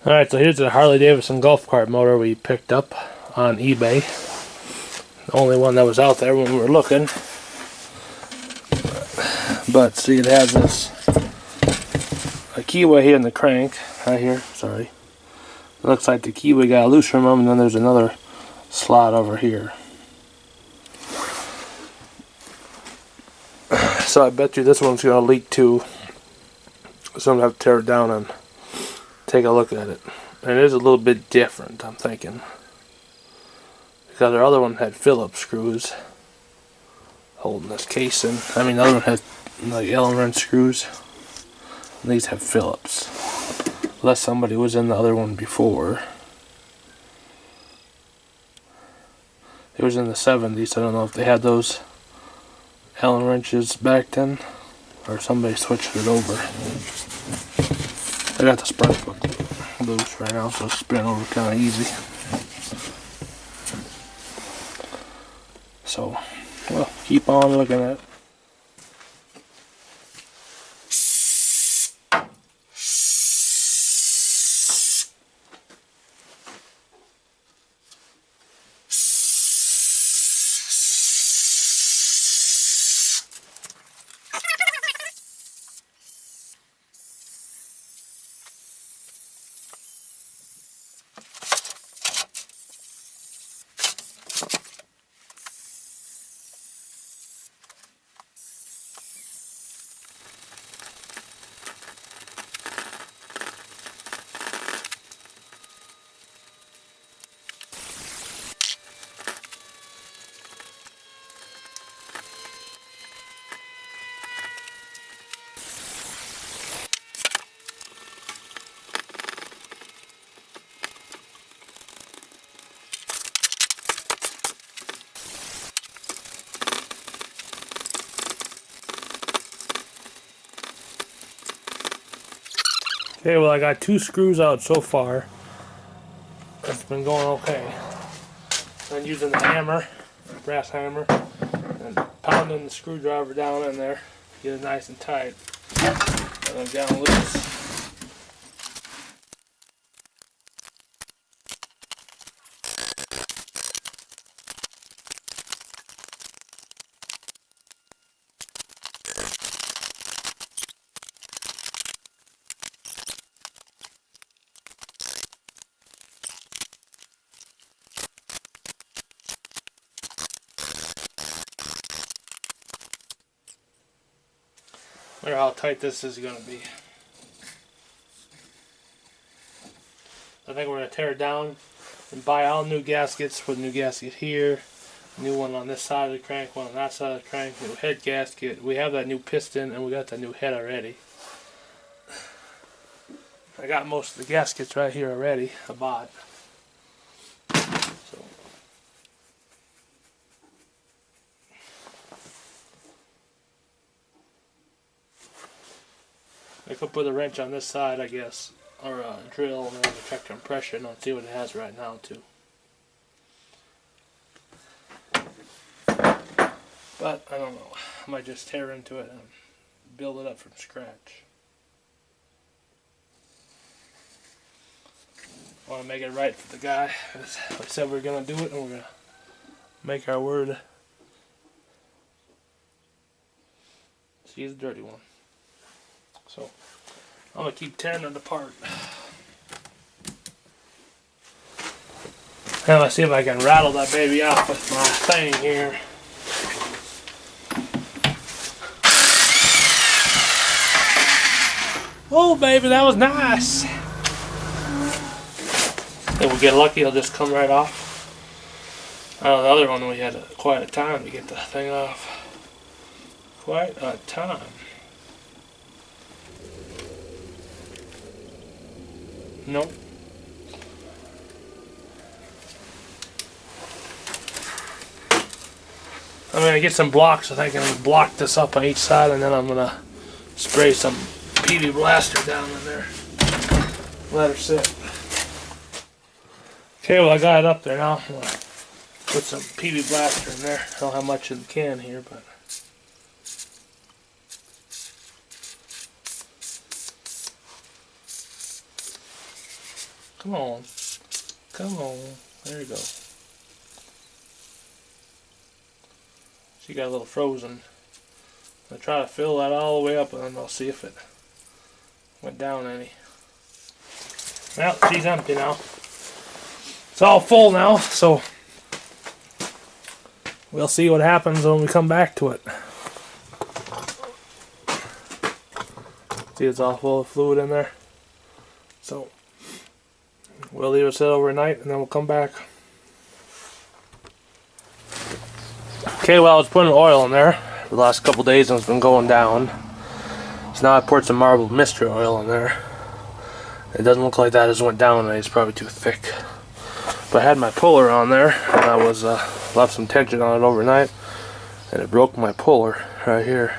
Alright, so here's the Harley Davidson golf cart motor we picked up on eBay. The only one that was out there when we were looking. But see, it has a keyway here in the crank. Right here, sorry. It looks like the keyway got loose from them, and then there's another slot over here. So I bet you this one's going to leak too. So I'm going to have to tear it down and take a look at it. And it is a little bit different, I'm thinking. Because our other one had Phillips screws holding this casing. I mean, the other one had like Allen wrench screws. And these have Phillips. Unless somebody was in the other one before. It was in the 70s. I don't know if they had those Allen wrenches back then, or somebody switched it over. I got the spark plug loose right now, so it's spinning over kind of easy. So, well, keep on looking at it. Okay, well, I got 2 screws out so far. It's been going okay. I'm using the hammer, brass hammer, and pounding the screwdriver down in there, get it nice and tight, and then down loose. Wonder how tight this is going to be. I think we're going to tear it down and buy all new gaskets. Put a new gasket here, new one on this side of the crank, one on that side of the crank, new head gasket. We have that new piston and we got that new head already. I got most of the gaskets right here already, I bought. So. I could put a wrench on this side, I guess, or a drill, and then check compression. I'll see what it has right now too. But I don't know. I might just tear into it and build it up from scratch. I want to make it right for the guy. I said we're gonna do it, and we're gonna make our word. See the dirty one. So, I'm going to keep tearing it apart. Now let's see if I can rattle that baby off with my thing here. Oh baby, that was nice. If we get lucky, it'll just come right off. The other one we had quite a time to get the thing off. Quite a time. Nope. I'm going to get some blocks so I can block this up on each side, and then I'm going to spray some PV Blaster down in there. Let her sit. Okay, well I got it up there now. I'm going to put some PV Blaster in there. I don't have much in the can here, but... Come on. Come on. There you go. She got a little frozen. I'll try to fill that all the way up and then I'll see if it went down any. Well, she's empty now. It's all full now, so we'll see what happens when we come back to it. See, it's all full of fluid in there. So we'll leave it sit overnight and then we'll come back. Okay, well, I was putting oil in there the last couple days and it's been going down. So now I poured some marbled mystery oil in there. It doesn't look like that just went down and it's probably too thick. But I had my puller on there and I was left some tension on it overnight and it broke my puller right here.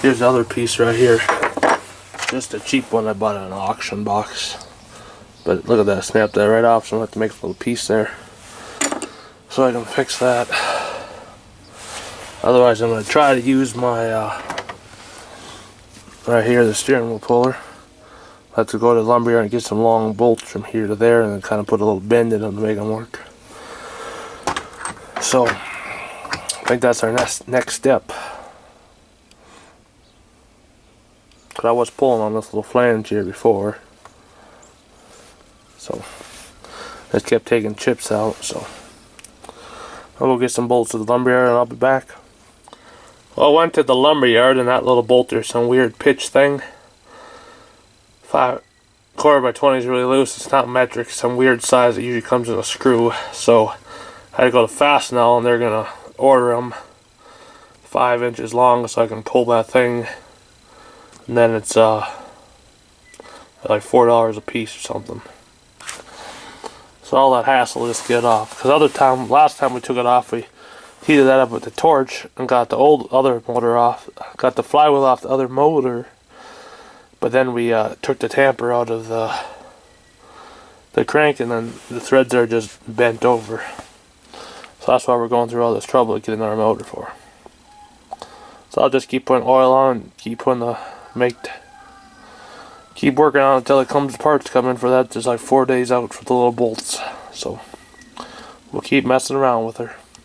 Here's the other piece right here. Just a cheap one I bought in an auction box. But look at that, I snapped that right off, so I'm going to have to make a little piece there so I can fix that. Otherwise I'm going to try to use my right here, the steering wheel puller. I have to go to the lumberyard and get some long bolts from here to there and then kind of put a little bend in them to make them work. So I think that's our next step. Cause I was pulling on this little flange here before, so it kept taking chips out. So I'll go get some bolts to the lumberyard and I'll be back. Well, I went to the lumberyard and that little bolt, there's some weird pitch thing. 5 quarter by 20 is really loose. It's not metric. Some weird size. It usually comes in a screw. So I had to go to Fastenal and they're gonna order them 5 inches long so I can pull that thing. And then it's like $4 a piece or something. So all that hassle just to get it off. Because last time we took it off, we heated that up with the torch and got the other motor off. Got the flywheel off the other motor. But then we took the tamper out of the crank and then the threads are just bent over. So that's why we're going through all this trouble to get another motor for. So I'll just keep putting oil on and keep putting keep working on it until it comes parts come in for that. There's like 4 days out for the little bolts. So we'll keep messing around with her.